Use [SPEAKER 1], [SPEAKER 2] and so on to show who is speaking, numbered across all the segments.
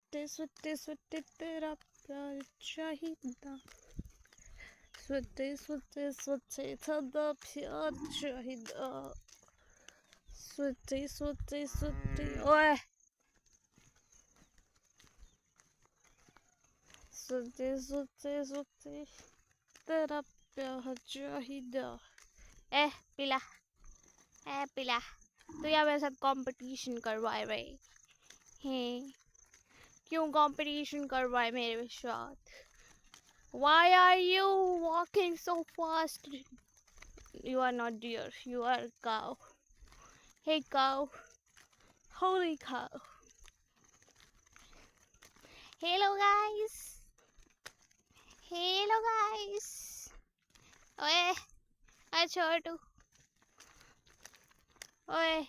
[SPEAKER 1] सुते सुते सुते तेरा प्यार चाहिदा, सुते सुते सुते तेरा प्यार चाहिदा, सुते सुते सुते ओए सुते सुते सुते तेरा प्यार चाहिदा। पिला पिला तो यार मेरे साथ कंपटीशन करवाए भाई हैं, क्यों कंपटीशन करवाए मेरे साथ? Why are you walking so fast? You are not deer, you are cow. Hey cow, holy cow. Hello guys, hello guys. ओए छोटू, ओए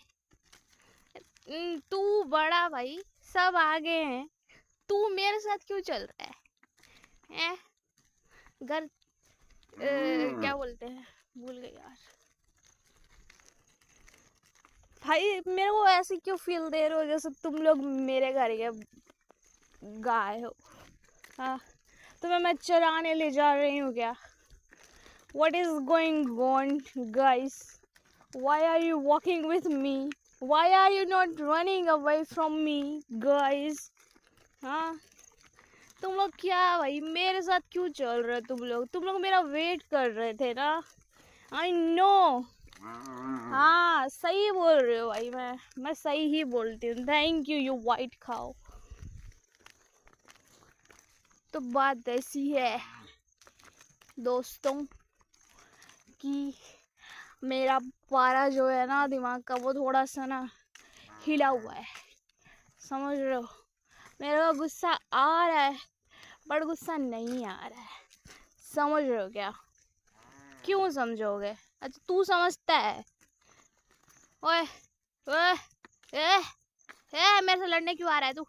[SPEAKER 1] तू बड़ा भाई, सब आगे हैं, तू मेरे साथ क्यों चल रहा है? घर क्या बोलते हैं, भूल गए यार भाई। मेरे को ऐसे क्यों फील दे रहे हो जैसे तुम लोग मेरे घर के गाय हो? हाँ, तुम्हें मैं चराने ले जा रही हूँ क्या? What is going on guys? Why are you walking with me? Why are you not running away from me guys? हाँ, तुम लोग क्या भाई मेरे साथ क्यों चल रहे हो? तुम लोग मेरा वेट कर रहे थे ना? I know. हाँ सही बोल रहे हो भाई, मैं सही ही बोलती हूँ। थैंक यू यू वाइट खाओ। तो बात ऐसी है दोस्तों कि मेरा पारा जो है ना दिमाग का, वो थोड़ा सा ना हिला हुआ है, समझ रहे हो? मेरा गुस्सा आ रहा है बट गुस्सा नहीं आ रहा है, समझ रहे हो क्या? क्यों समझोगे? अच्छा तू समझता है? ओए ओए मेरे से लड़ने क्यों आ रहा है तू?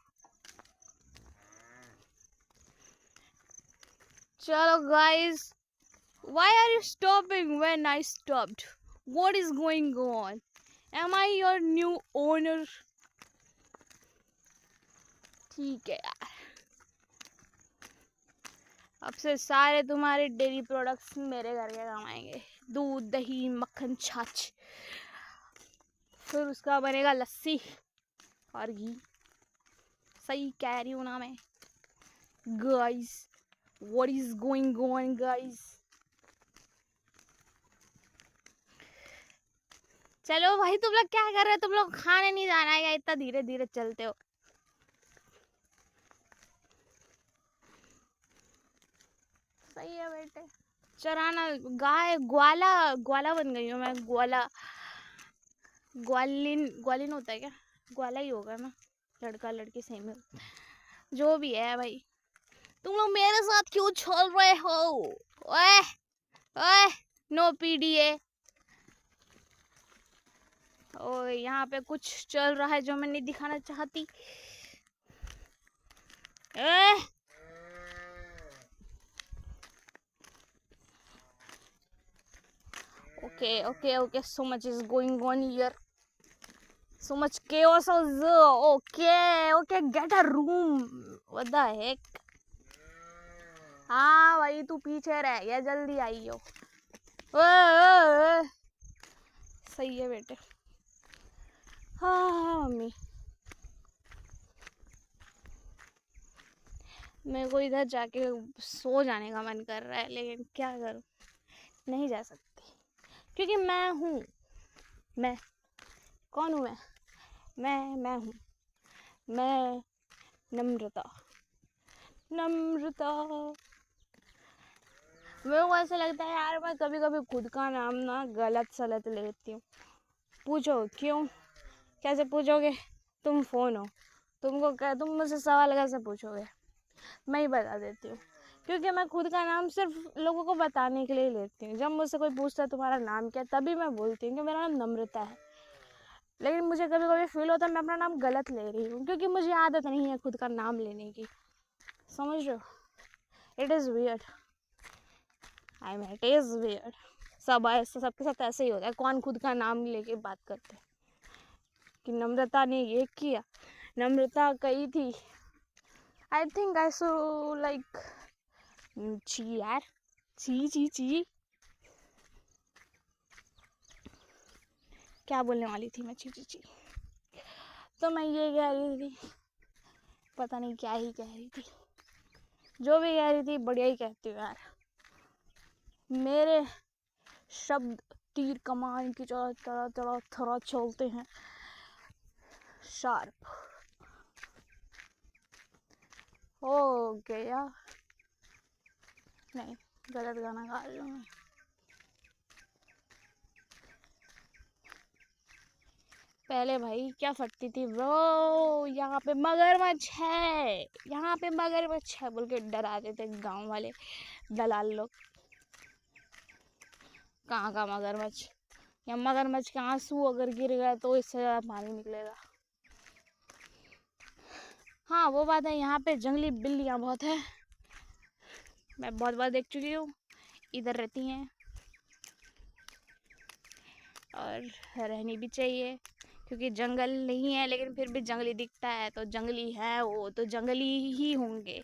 [SPEAKER 1] चलो guys, why are you stopping when I stopped? What is going on? Am I your new owner? ठीक है यार, अब से सारे तुम्हारे डेयरी प्रोडक्ट्स मेरे घर के काम आएंगे। दूध, दही, मक्खन, छाछ, फिर उसका बनेगा लस्सी और घी। सही कह रही हूँ ना मैं? Guys what is going on guys? चलो भाई, तुम लोग क्या कर रहे हो? तुम लोग खाने नहीं जाना है या इतना धीरे धीरे चलते हो? सही है बेटे, चराना गाय, ग्वाला बन गई हूँ मैं। ग्वालिन होता है क्या? ग्वाला ही होगा ना, लड़का लड़की सेम है, जो भी है भाई। तुम लोग मेरे साथ क्यों चल रहे हो? ओए ओए नो पीडीए। ओए यहाँ पे कुछ चल रहा है जो मैं नहीं दिखाना चाहती। Okay, so much is going on here, so much chaos is okay, get a room. What the heck? हाँ भाई तू पीछे रह गया, जल्दी आई हो। सही है बेटे। हाँ मम्मी, मेरे को इधर जाके सो जाने का मन कर रहा है, लेकिन क्या करूं, नहीं जा सकती क्योंकि मैं हूँ। मैं कौन हूँ? मैं हूँ, मैं नम्रता। मेरे को ऐसा लगता है यार, मैं कभी कभी खुद का नाम ना गलत सलत लेती हूँ। पूछो क्यों? कैसे पूछोगे? तुम फोन हो, तुम मुझसे सवाल कैसे पूछोगे? मैं ही बता देती हूँ, क्योंकि मैं खुद का नाम सिर्फ लोगों को बताने के लिए लेती हूँ। जब मुझसे कोई पूछता है तुम्हारा नाम क्या, तभी मैं बोलती हूँ कि मेरा नाम नम्रता है। लेकिन मुझे कभी कभी फील होता है मैं अपना नाम गलत ले रही हूँ, क्योंकि मुझे आदत नहीं है खुद का नाम लेने की, समझ रहे हो? It is weird, it is weird. सबके साथ ऐसे ही होता है। कौन खुद का नाम लेके बात करते कि नम्रता ने ये किया, नम्रता कही थी I think I so like ची यार, ची ची ची, क्या बोलने वाली थी मैं, ची ची ची। तो मैं ये कह रही थी, पता नहीं क्या ही कह रही थी, जो भी कह रही थी बढ़िया ही कहती हूँ यार। मेरे शब्द तीर कमान की तरह चलते हैं, शार्प। हो गया, नहीं गलत गाना गा रही हूँ मैं। पहले भाई क्या फटती थी ब्रो, यहाँ पे मगरमच्छ है, यहाँ पे मगरमच्छ है बोल के डराते थे गांव वाले दलाल लोग। कहाँ का मगरमच्छ, या मगरमच्छ के आंसू अगर गिर गया तो इससे ज़्यादा पानी निकलेगा। हाँ वो बात है, यहाँ पे जंगली बिल्लियाँ बहुत है, मैं बहुत बार देख चुकी हूँ, इधर रहती हैं और रहनी भी चाहिए, क्योंकि जंगल नहीं है लेकिन फिर भी जंगली दिखता है, तो जंगली है वो तो जंगली ही होंगे।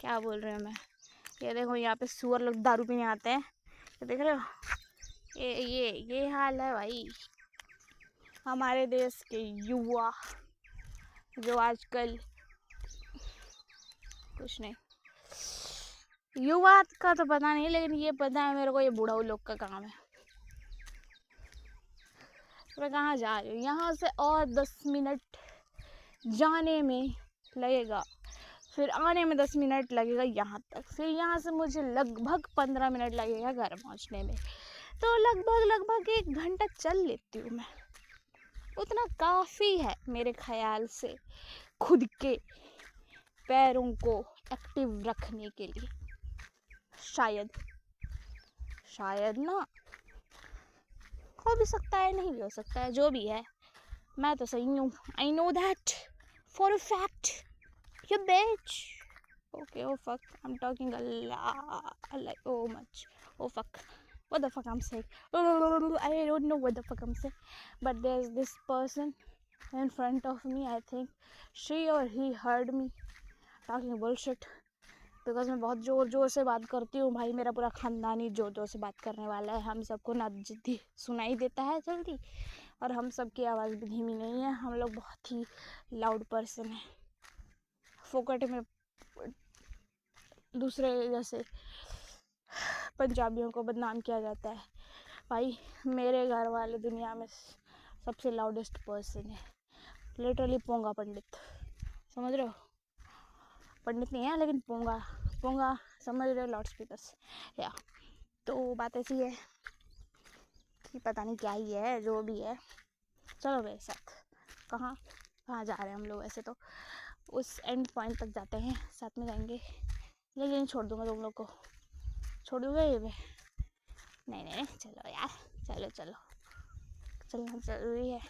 [SPEAKER 1] क्या बोल रहे हैं मैं। ये देखो यहाँ पे सुअर लोग दारू पीने आते हैं, तो देख रहे हो, ये हाल है भाई हमारे देश के युवा, जो आजकल कुछ नहीं, युवा का तो पता नहीं, लेकिन ये पता है मेरे को ये बुढ़ाऊ लोग का काम है। मैं कहाँ जा रही हूँ, यहाँ से और 10 मिनट जाने में लगेगा, फिर आने में 10 मिनट लगेगा यहाँ तक, फिर यहाँ से मुझे लगभग 15 मिनट लगेगा घर पहुँचने में, तो लगभग 1 घंटा चल लेती हूँ मैं। उतना काफ़ी है मेरे ख्याल से खुद के पैरों को एक्टिव रखने के लिए, शायद ना, हो भी सकता है नहीं भी हो सकता है, जो भी है मैं तो सही हूँ। I know that for a fact, you beach. Okay, oh fuck, I'm talking a lot, like oh much. Oh fuck, what the fuck I'm saying? I don't know what the fuck I'm saying. But there's this person in front of me. I think she or he heard me talking bullshit. Because मैं बहुत ज़ोर से बात करती हूँ भाई, मेरा पूरा ख़ानदान ही ज़ोर से बात करने वाला है, हम सबको ना जल्दी सुनाई देता है जल्दी, और हम सब की आवाज़ भी धीमी नहीं है, हम लोग बहुत ही लाउड पर्सन हैं। फोकट में दूसरे जैसे पंजाबियों को बदनाम किया जाता है, भाई मेरे घर वाले दुनिया में सबसे लाउडेस्ट पर्सन है, लिटरली पोंगा पंडित, समझ रहे हो, पंडित नहीं है लेकिन पोंगा समझ रहे हो, लाउड स्पीकर्स या। तो बात ऐसी है कि पता नहीं क्या ही है, जो भी है, चलो मेरे साथ। कहाँ जा रहे हैं हम लोग, ऐसे तो उस एंड पॉइंट तक जाते हैं, साथ में जाएंगे, लेकिन छोड़ दूँगा तुम लोग को, छोड़ दूँगा ये भी नहीं, चलो यार, चलो चलना ज़रूरी है।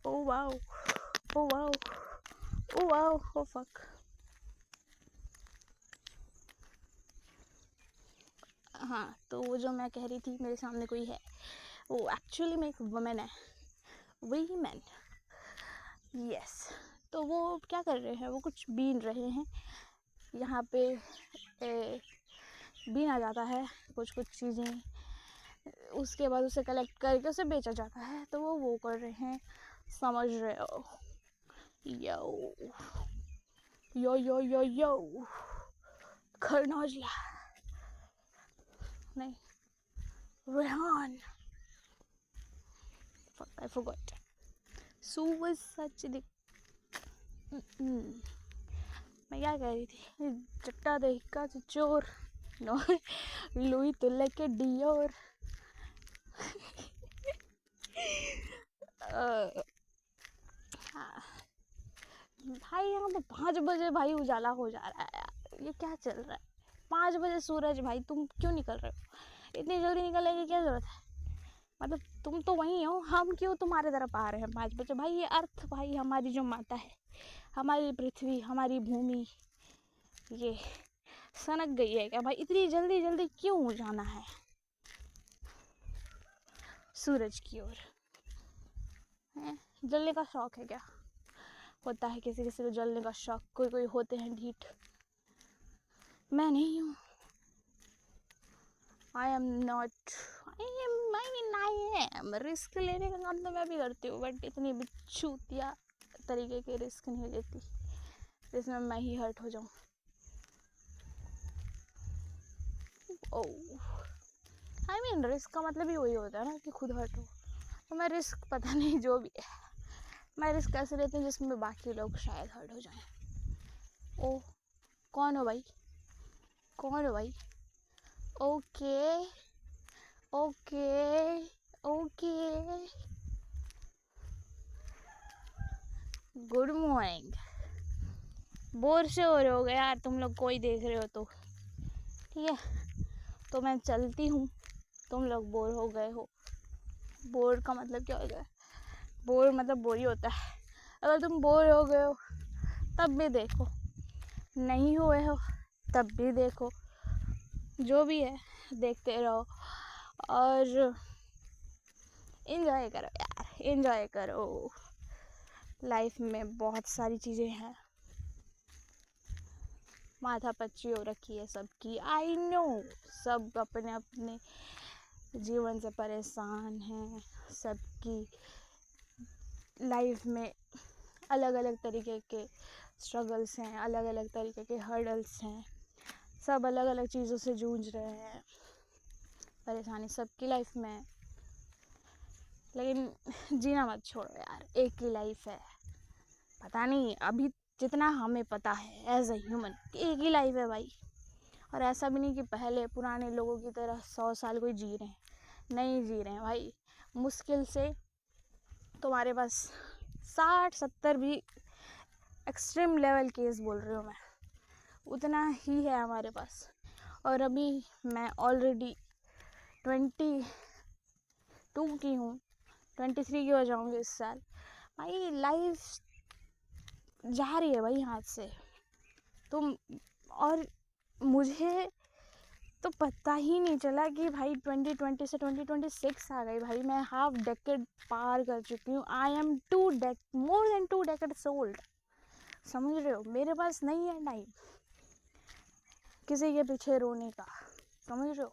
[SPEAKER 1] Oh wow, oh fuck. हाँ तो वो जो मैं कह रही थी, मेरे सामने कोई है, वो एक्चुअली में एक वुमेन है, वीमेन, यस। तो वो क्या कर रहे हैं, वो कुछ बीन रहे हैं, यहाँ पे बीना जाता है कुछ चीज़ें, उसके बाद उसे कलेक्ट करके उसे बेचा जाता है, तो वो कर रहे हैं, समझ रहे हो, यो खरनौजला नहीं, Rehan, I forgot. Sue was such a मैं क्या कह रही थी, चट्टा देखा चोर नो लुई तो लेके डियोर। भाई यहाँ पे 5 बजे भाई उजाला हो जा रहा है यार, ये क्या चल रहा है, 5 बजे सूरज, भाई तुम क्यों निकल रहे हो, इतनी जल्दी निकलने की क्या ज़रूरत है, मतलब तुम तो वहीं हो, हम क्यों तुम्हारे तरफ आ रहे हैं 5 बजे, भाई ये अर्थ, भाई हमारी जो माता है, हमारी पृथ्वी, हमारी भूमि, ये सनक गई है क्या भाई, इतनी जल्दी क्यों जाना है सूरज की ओर। हैं? जलने का शौक है क्या? होता है किसी किसी को जलने का शौक, कोई कोई होते हैं ढीठ, मैं नहीं हूँ। आई एम रिस्क लेने का काम तो मैं भी करती हूँ, बट इतनी बिच्छूतिया तरीके के रिस्क नहीं लेती जिसमें मैं ही हर्ट हो जाऊँ। आई मीन रिस्क का मतलब ही वही होता है ना कि खुद हर्ट हो। तो मैं रिस्क पता नहीं जो भी है, मैं रिस्क ऐसे लेती हूँ जिसमें बाकी लोग शायद हर्ट हो जाएं। ओ कौन हो भाई, कौन हो भाई? Okay okay okay, good morning. Bore से हो रहे हो गए यार तुम लोग, कोई देख रहे हो तो ठीक है, तो मैं चलती हूँ, तुम लोग बोर हो गए हो। बोर का मतलब क्या होता है? बोर मतलब बोर ही होता है। अगर तुम बोर हो गए हो तब भी देखो, नहीं हुए हो तब भी देखो, जो भी है देखते रहो और एंजॉय करो यार, एंजॉय करो। लाइफ में बहुत सारी चीज़ें हैं, माथा पच्ची हो रखी है सबकी, आई नो, सब अपने अपने जीवन से परेशान हैं, सबकी लाइफ में अलग अलग तरीके के स्ट्रगल्स हैं, अलग अलग तरीके के हर्डल्स हैं, सब अलग अलग चीज़ों से जूझ रहे हैं, परेशानी सबकी लाइफ में है। लेकिन जीना मत छोड़ो यार, एक ही लाइफ है। पता नहीं अभी जितना हमें पता है एज अ ह्यूमन, एक ही लाइफ है भाई। और ऐसा भी नहीं कि पहले पुराने लोगों की तरह 100 साल कोई जी रहे हैं, नहीं जी रहे हैं भाई। मुश्किल से तुम्हारे पास 60-70 भी, एक्सट्रीम लेवल केस बोल रही हूँ मैं, उतना ही है हमारे पास। और अभी मैं ऑलरेडी 22 की हूँ, 23 की हो जाऊँगी इस साल। भाई लाइफ जा रही है भाई हाथ से। तुम और मुझे तो पता ही नहीं चला कि भाई 2020 से 2026 आ गई भाई, मैं हाफ डेकेड पार कर चुकी हूँ। I am more than 2 decades old, समझ रहे हो? मेरे पास नहीं है टाइम किसी के पीछे रोने का, समझ रहे हो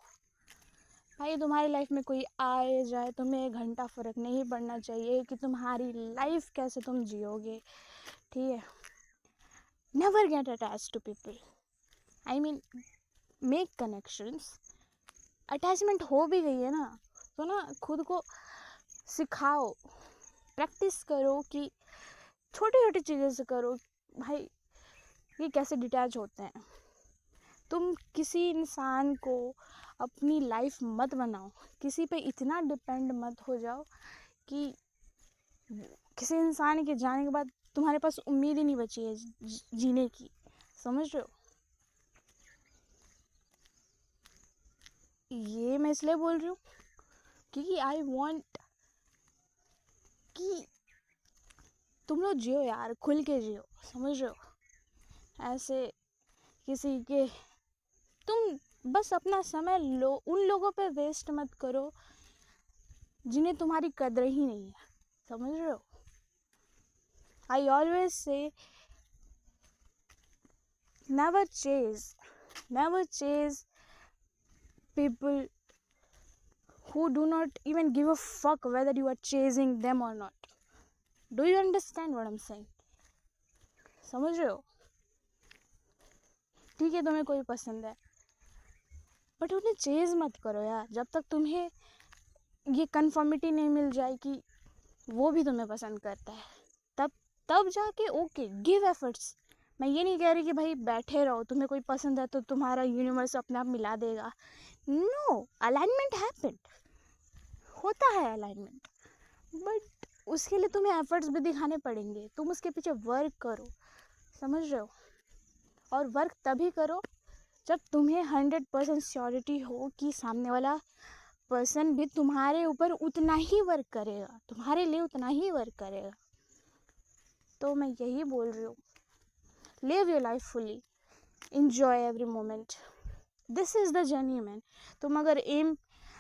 [SPEAKER 1] भाई? तुम्हारी लाइफ में कोई आए जाए, तुम्हें 1 घंटा फ़र्क नहीं पड़ना चाहिए कि तुम्हारी लाइफ कैसे तुम जियोगे, ठीक है? Never get attach to people, I mean make connections. Attachment हो भी गई है ना, तो ना खुद को सिखाओ, प्रैक्टिस करो कि छोटी छोटी चीज़ें से करो भाई, ये कैसे डिटैच होते हैं। तुम किसी इंसान को अपनी लाइफ मत बनाओ, किसी पे इतना डिपेंड मत हो जाओ कि किसी इंसान के जाने के बाद तुम्हारे पास उम्मीद ही नहीं बची है जीने की, समझ रहे हो? ये मैं इसलिए बोल रही हूँ क्योंकि आई वांट कि तुम लोग जियो यार, खुल के जियो, समझ रहे हो? ऐसे किसी के तुम बस अपना समय लो, उन लोगों पे वेस्ट मत करो जिन्हें तुम्हारी कदर ही नहीं है, समझ रहे हो? I always say never chase people who do not even give a fuck whether you are chasing them or not. Do you understand what I'm saying? समझ रहे हो? ठीक है तुम्हें कोई पसंद है, बट उन्हें चेज मत करो यार, जब तक तुम्हें ये कन्फर्मिटी नहीं मिल जाए कि वो भी तुम्हें पसंद करता है, तब जाके ओके गिव एफर्ट्स। मैं ये नहीं कह रही कि भाई बैठे रहो, तुम्हें कोई पसंद है तो तुम्हारा यूनिवर्स अपने आप मिला देगा। नो, अलाइनमेंट हैपेंड, होता है अलाइनमेंट, बट उसके लिए तुम्हें एफर्ट्स भी दिखाने पड़ेंगे, तुम उसके पीछे वर्क करो, समझ रहे हो? और वर्क तभी करो जब तुम्हें 100% श्योरिटी हो कि सामने वाला पर्सन भी तुम्हारे ऊपर उतना ही वर्क करेगा, तुम्हारे लिए उतना ही वर्क करेगा। तो मैं यही बोल रही हूँ, live your life fully, enjoy every moment, this is the journey man। तुम अगर एम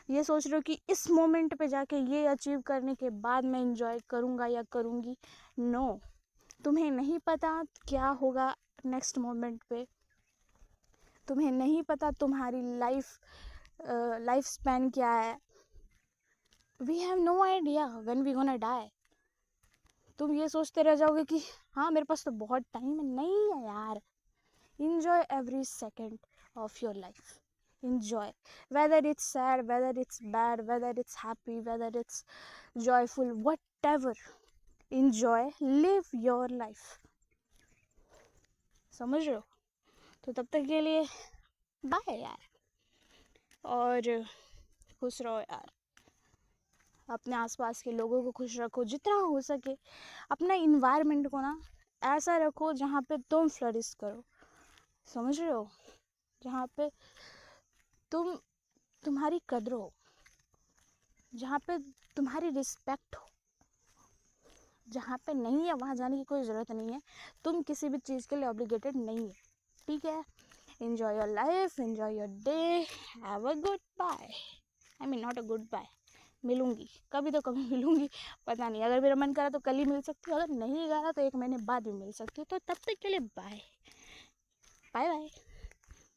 [SPEAKER 1] ये सोच रहे हो कि इस मोमेंट पे जाके ये अचीव करने के बाद मैं इंजॉय करूँगा या करूँगी। नो, तुम्हें नहीं पता क्या होगा नेक्स्ट मोमेंट पे। तुम्हें नहीं पता तुम्हारी लाइफ स्पैन क्या है। We have no idea when we gonna die. तुम ये सोचते रह जाओगे कि हाँ मेरे पास तो बहुत टाइम है। नहीं है यार, enjoy every second of your life. Enjoy, whether it's sad, whether it's bad, whether it's happy, whether it's joyful, whatever. Enjoy, live your life. समझ रहे हो? तो तब तक के लिए बाय यार, और खुश रहो यार। अपने आसपास के लोगों को खुश रखो जितना हो सके। अपना इन्वायरमेंट को ना ऐसा रखो जहाँ पे तुम फ्लरिश करो। समझ रहे हो? जहाँ पे तुम्हारी कदर हो, जहाँ पे तुम्हारी रिस्पेक्ट हो। जहाँ पे नहीं है वहाँ जाने की कोई ज़रूरत नहीं है। तुम किसी भी चीज़ के लिए ऑब्लिगेटेड नहीं है, ठीक है? Enjoy your life, enjoy your day, have a good bye. I mean not a good bye, मिलूँगी कभी तो कभी मिलूँगी, पता नहीं। अगर मेरा मन करा तो कल ही मिल सकती हूँ, अगर नहीं करा तो 1 महीने बाद भी मिल सकती हूँ। तो तब तक के लिए बाय बाय बाय।